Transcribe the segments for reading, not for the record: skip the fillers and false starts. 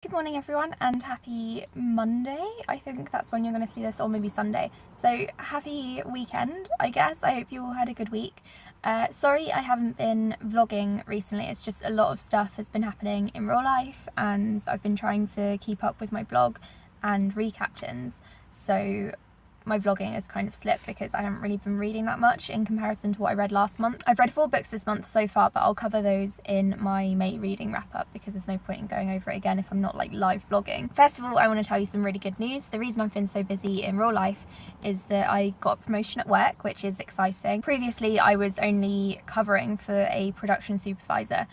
Good morning everyone and happy Monday. I think that's when you're going to see this, or maybe Sunday. So happy weekend, I guess. I hope you all had a good week. Sorry I haven't been vlogging recently. It's just a lot of stuff has been happening in real life and I've been trying to keep up with my blog and recaptions. So my vlogging has kind of slipped because I haven't really been reading that much in comparison to what I read last month. I've read 4 books this month so far, but I'll cover those in my May reading wrap up because there's no point in going over it again if I'm not like live vlogging. First of all, I want to tell you some really good news. The reason I've been so busy in real life is that I got a promotion at work, which is exciting. Previously, I was only covering for a production supervisor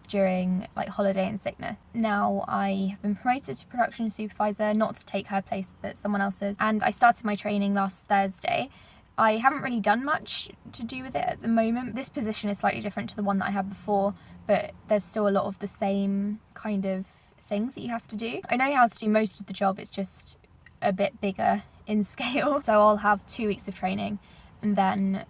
during like holiday and sickness. Now I have been promoted to production supervisor, not to take her place but someone else's, and I started my training last Thursday. I haven't really done much to do with it at the moment. This position is slightly different to the one that I had before, but there's still a lot of the same kind of things that you have to do. I know how to do most of the job, it's just a bit bigger in scale. So I'll have 2 weeks of training and then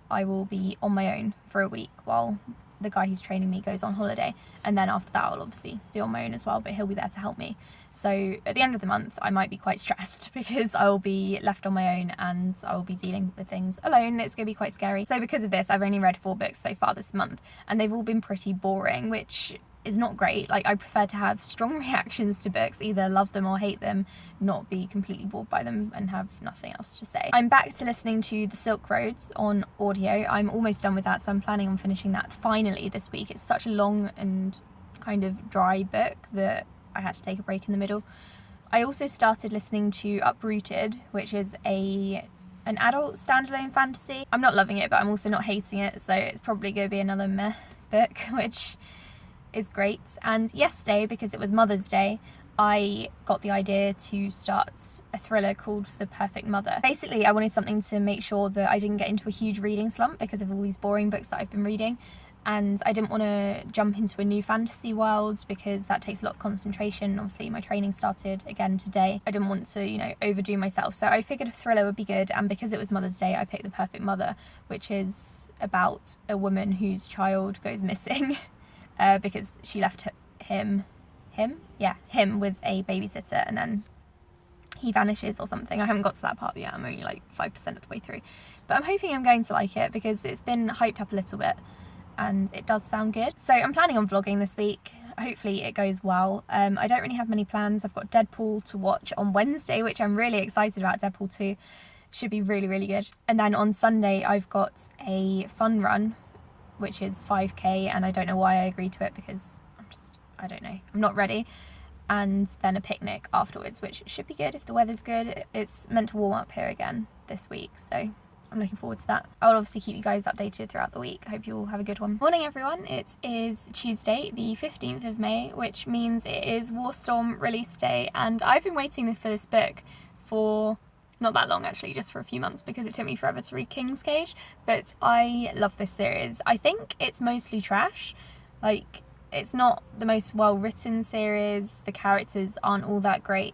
I will be on my own for a week while the guy who's training me goes on holiday, and then after that I'll obviously be on my own as well, but he'll be there to help me. So at the end of the month I might be quite stressed because I will be left on my own and I will be dealing with things alone. It's going to be quite scary. So because of this I've only read 4 books so far this month and they've all been pretty boring, which is not great. Like, I prefer to have strong reactions to books, either love them or hate them, not be completely bored by them and have nothing else to say. I'm back to listening to The Silk Roads on audio. I'm almost done with that, so I'm planning on finishing that finally this week. It's such a long and kind of dry book that I had to take a break in the middle. I also started listening to Uprooted, which is an adult standalone fantasy. I'm not loving it, but I'm also not hating it, so it's probably going to be another meh book, which is great. And yesterday, because it was Mother's Day, I got the idea to start a thriller called The Perfect Mother. Basically, I wanted something to make sure that I didn't get into a huge reading slump because of all these boring books that I've been reading, and I didn't want to jump into a new fantasy world because that takes a lot of concentration. Obviously my training started again today. I didn't want to, overdo myself, so I figured a thriller would be good, and because it was Mother's Day I picked The Perfect Mother, which is about a woman whose child goes missing because she left him with a babysitter and then he vanishes or something. I haven't got to that part yet, I'm only like 5% of the way through, but I'm hoping I'm going to like it because it's been hyped up a little bit and it does sound good. So I'm planning on vlogging this week. Hopefully it goes well. I don't really have many plans. I've got Deadpool to watch on Wednesday, which I'm really excited about. Deadpool 2 should be really, really good. And then on Sunday I've got a fun run, which is 5k, and I don't know why I agreed to it because I don't know, I'm not ready. And then a picnic afterwards, which should be good if the weather's good. It's meant to warm up here again this week, so I'm looking forward to that. I'll obviously keep you guys updated throughout the week. I hope you all have a good one. Morning everyone, it is Tuesday the 15th of May, which means it is Warstorm release day, and I've been waiting for this book for not that long actually, just for a few months because it took me forever to read King's Cage, but I love this series. I think it's mostly trash. Like, it's not the most well written series, the characters aren't all that great,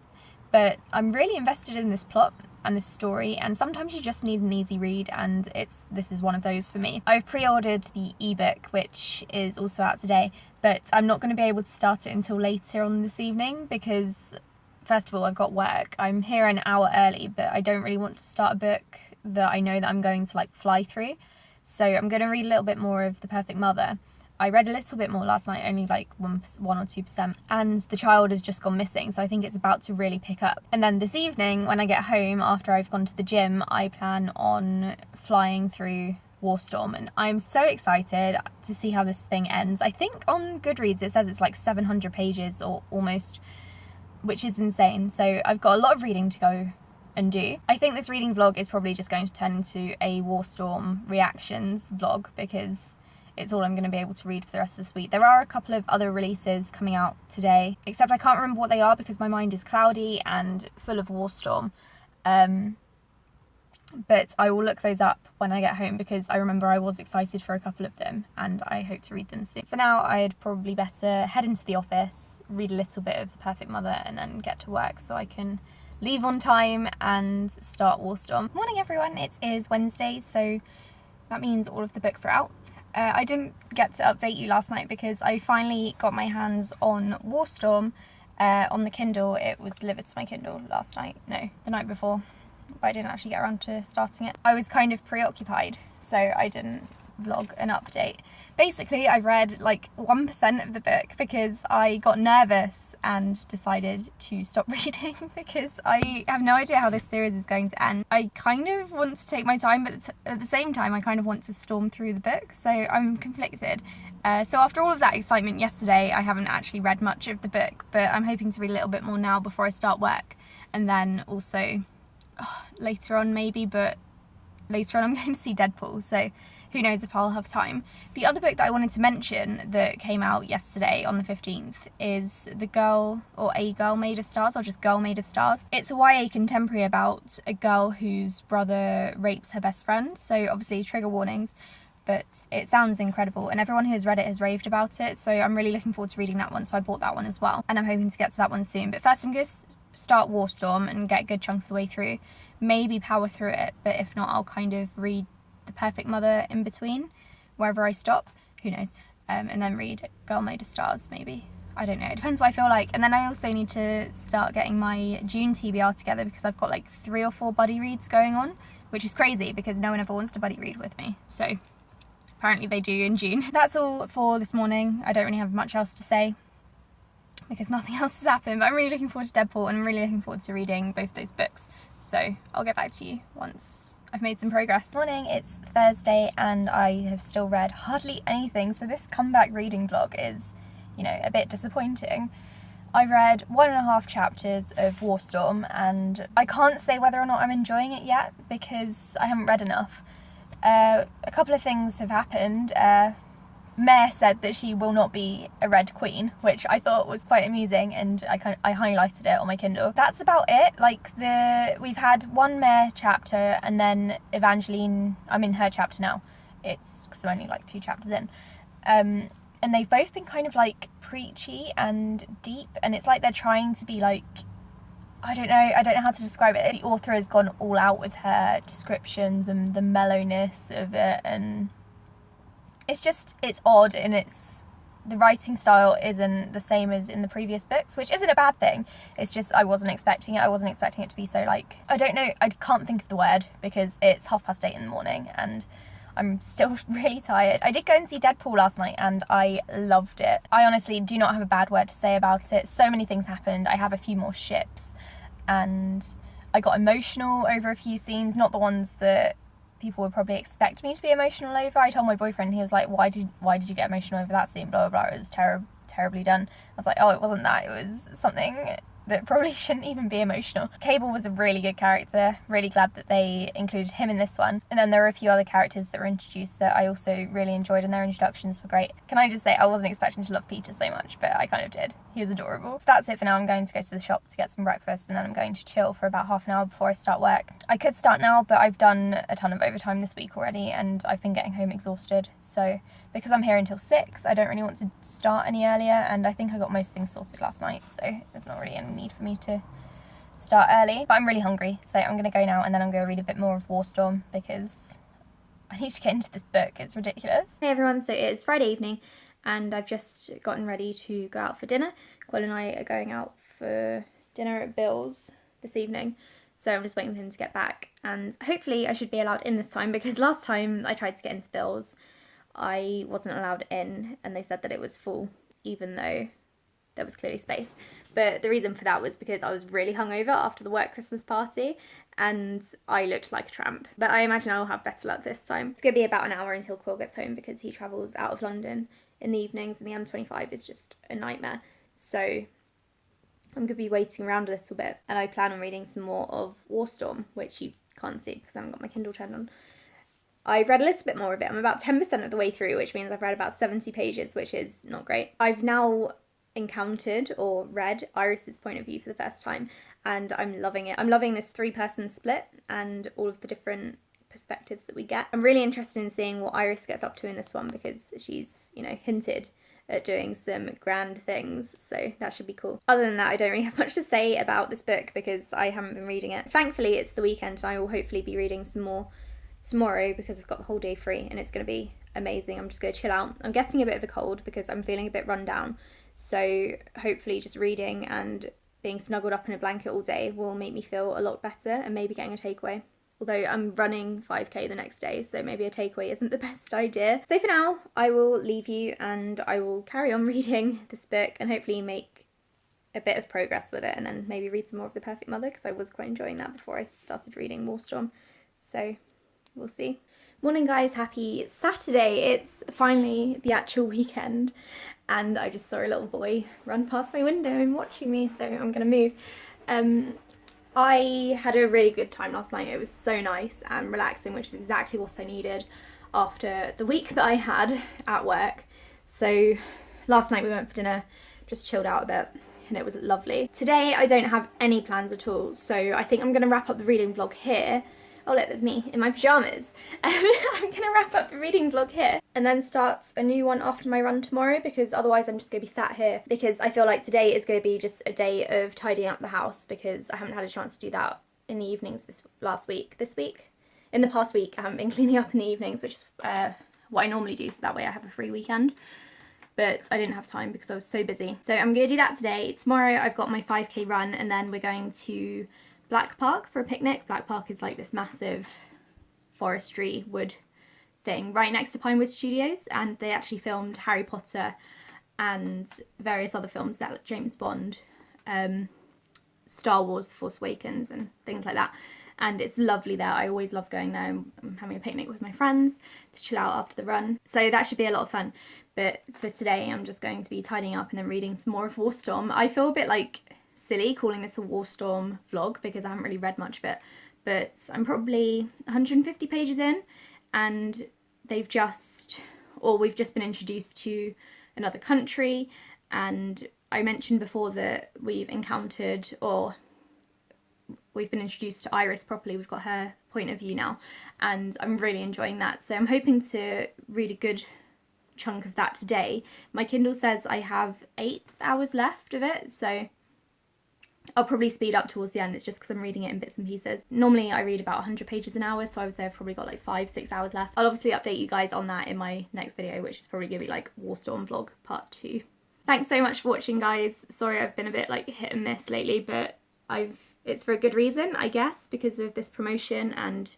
but I'm really invested in this plot and this story, and sometimes you just need an easy read, and this is one of those for me. I've pre-ordered the ebook, which is also out today, but I'm not going to be able to start it until later on this evening because first of all, I've got work. I'm here an hour early, but I don't really want to start a book that I know that I'm going to like fly through. So I'm going to read a little bit more of The Perfect Mother. I read a little bit more last night, only like 1 or 2%, and the child has just gone missing, so I think it's about to really pick up. And then this evening, when I get home after I've gone to the gym, I plan on flying through Warstorm, and I'm so excited to see how this thing ends. I think on Goodreads it says it's like 700 pages or almost, which is insane. So I've got a lot of reading to go and do. I think this reading vlog is probably just going to turn into a Warstorm reactions vlog because it's all I'm going to be able to read for the rest of this week. There are a couple of other releases coming out today, except I can't remember what they are because my mind is cloudy and full of Warstorm. But I will look those up when I get home because I remember I was excited for a couple of them and I hope to read them soon. For now, I'd probably better head into the office, read a little bit of The Perfect Mother and then get to work so I can leave on time and start Warstorm. Morning everyone, it is Wednesday, so that means all of the books are out. I didn't get to update you last night because I finally got my hands on Warstorm On the Kindle, it was delivered to my Kindle the night before, but I didn't actually get around to starting it. I was kind of preoccupied, so I didn't vlog an update. Basically, I read like 1% of the book because I got nervous and decided to stop reading because I have no idea how this series is going to end. I kind of want to take my time, but at the same time I kind of want to storm through the book, so I'm conflicted. So after all of that excitement yesterday, I haven't actually read much of the book, but I'm hoping to read a little bit more now before I start work, and then also later on maybe, but later on I'm going to see Deadpool, so who knows if I'll have time. The other book that I wanted to mention that came out yesterday on the 15th is A Girl Made of Stars, or just Girl Made of Stars. It's a YA contemporary about a girl whose brother rapes her best friend, so obviously trigger warnings, but it sounds incredible and everyone who has read it has raved about it, so I'm really looking forward to reading that one, so I bought that one as well, and I'm hoping to get to that one soon. But first I'm going to start Warstorm and get a good chunk of the way through, maybe power through it, but if not I'll kind of read The Perfect Mother in between, wherever I stop, who knows, and then read Girl Made of Stars maybe. I don't know, it depends what I feel like. And then I also need to start getting my June TBR together because I've got like 3 or 4 buddy reads going on, which is crazy because no one ever wants to buddy read with me, so apparently they do in June. That's all for this morning. I don't really have much else to say because nothing else has happened, but I'm really looking forward to Deadpool and I'm really looking forward to reading both those books, so I'll get back to you once I've made some progress. Morning, it's Thursday and I have still read hardly anything, so this comeback reading vlog is, you know, a bit disappointing. I read 1.5 chapters of Warstorm and I can't say whether or not I'm enjoying it yet because I haven't read enough. A couple of things have happened. Mare said that she will not be a Red Queen, which I thought was quite amusing, and I highlighted it on my Kindle. That's about it. Like, we've had one Mare chapter, and then Evangeline, I'm in her chapter now. It's because I'm only like 2 chapters in. And they've both been kind of like preachy and deep, and it's like they're trying to be like, I don't know how to describe it. The author has gone all out with her descriptions and the mellowness of it, and it's odd, and the writing style isn't the same as in the previous books, which isn't a bad thing. It's just I wasn't expecting it. I wasn't expecting it to be so like, I don't know, I can't think of the word because it's 8:30 in the morning and I'm still really tired. I did go and see Deadpool last night and I loved it. I honestly do not have a bad word to say about it. So many things happened. I have a few more ships and I got emotional over a few scenes, not the ones that people would probably expect me to be emotional over. I told my boyfriend, he was like, why did you get emotional over that scene, blah blah blah, it was terribly done. I was like, oh, it wasn't that, it was something that probably shouldn't even be emotional. Cable was a really good character, really glad that they included him in this one. And then there were a few other characters that were introduced that I also really enjoyed, and their introductions were great. Can I just say, I wasn't expecting to love Peter so much, but I kind of did. He was adorable. So that's it for now. I'm going to go to the shop to get some breakfast, and then I'm going to chill for about half an hour before I start work. I could start now, but I've done a ton of overtime this week already, and I've been getting home exhausted. So because I'm here until 6, I don't really want to start any earlier, and I think I got most things sorted last night, so there's not really any need for me to start early. But I'm really hungry, so I'm going to go now, and then I'm going to read a bit more of Warstorm because I need to get into this book. It's ridiculous. Hey everyone, so it's Friday evening, and I've just gotten ready to go out for dinner. Quinn and I are going out for dinner at Bill's this evening, so I'm just waiting for him to get back, and hopefully I should be allowed in this time because last time I tried to get into Bill's, I wasn't allowed in and they said that it was full even though there was clearly space. But the reason for that was because I was really hungover after the work Christmas party and I looked like a tramp. But I imagine I'll have better luck this time. It's going to be about an hour until Quill gets home because he travels out of London in the evenings and the M25 is just a nightmare. So I'm going to be waiting around a little bit, and I plan on reading some more of Warstorm, which you can't see because I haven't got my Kindle turned on. I've read a little bit more of it. I'm about 10% of the way through, which means I've read about 70 pages, which is not great. I've now encountered or read Iris's point of view for the first time, and I'm loving it. I'm loving this 3-person split and all of the different perspectives that we get. I'm really interested in seeing what Iris gets up to in this one because she's, you know, hinted at doing some grand things, so that should be cool. Other than that, I don't really have much to say about this book because I haven't been reading it. Thankfully, it's the weekend and I will hopefully be reading some more tomorrow because I've got the whole day free and it's going to be amazing. I'm just going to chill out. I'm getting a bit of a cold because I'm feeling a bit run down, So hopefully just reading and being snuggled up in a blanket all day will make me feel a lot better, and maybe getting a takeaway. Although I'm running 5k the next day, so maybe a takeaway isn't the best idea. So for now, I will leave you and I will carry on reading this book and hopefully make a bit of progress with it, and then maybe read some more of The Perfect Mother, because I was quite enjoying that before I started reading Warstorm. So we'll see. Morning guys, happy Saturday. It's finally the actual weekend and I just saw a little boy run past my window and watching me, so I'm gonna move. I had a really good time last night. It was so nice and relaxing, which is exactly what I needed after the week that I had at work. So last night we went for dinner, just chilled out a bit, and it was lovely. Today I don't have any plans at all, so I think I'm gonna wrap up the reading vlog here. Oh look, there's me in my pyjamas. I'm gonna wrap up the reading vlog here and then start a new one after my run tomorrow, because otherwise I'm just gonna be sat here, because I feel like today is gonna be just a day of tidying up the house, because I haven't had a chance to do that in the evenings in the past week I haven't been cleaning up in the evenings, which is what I normally do, so that way I have a free weekend. But I didn't have time because I was so busy. So I'm gonna do that today. Tomorrow I've got my 5k run, and then we're going to Black Park for a picnic. Black Park is like this massive forestry wood thing right next to Pinewood Studios, and they actually filmed Harry Potter and various other films, that like James Bond, Star Wars, The Force Awakens and things like that. And it's lovely there. I always love going there. I'm having a picnic with my friends to chill out after the run. So that should be a lot of fun. But for today, I'm just going to be tidying up and then reading some more of Warstorm. I feel a bit like silly calling this a Warstorm vlog because I haven't really read much of it, but I'm probably 150 pages in, and we've just been introduced to another country, and I mentioned before that we've been introduced to Iris properly. We've got her point of view now, and I'm really enjoying that. So I'm hoping to read a good chunk of that today. My Kindle says I have 8 hours left of it, so I'll probably speed up towards the end. It's just because I'm reading it in bits and pieces. Normally I read about 100 pages an hour, so I would say I've probably got like 5-6 hours left. I'll obviously update you guys on that in my next video, which is probably going to be like Warstorm vlog part 2. Thanks so much for watching, guys. Sorry I've been a bit like hit and miss lately, but it's for a good reason, I guess, because of this promotion and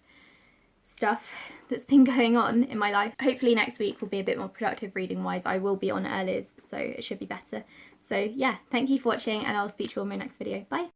stuff that's been going on in my life. Hopefully next week will be a bit more productive reading wise. I will be on earlies, so it should be better. So yeah, thank you for watching, and I'll speak to you on my next video. Bye!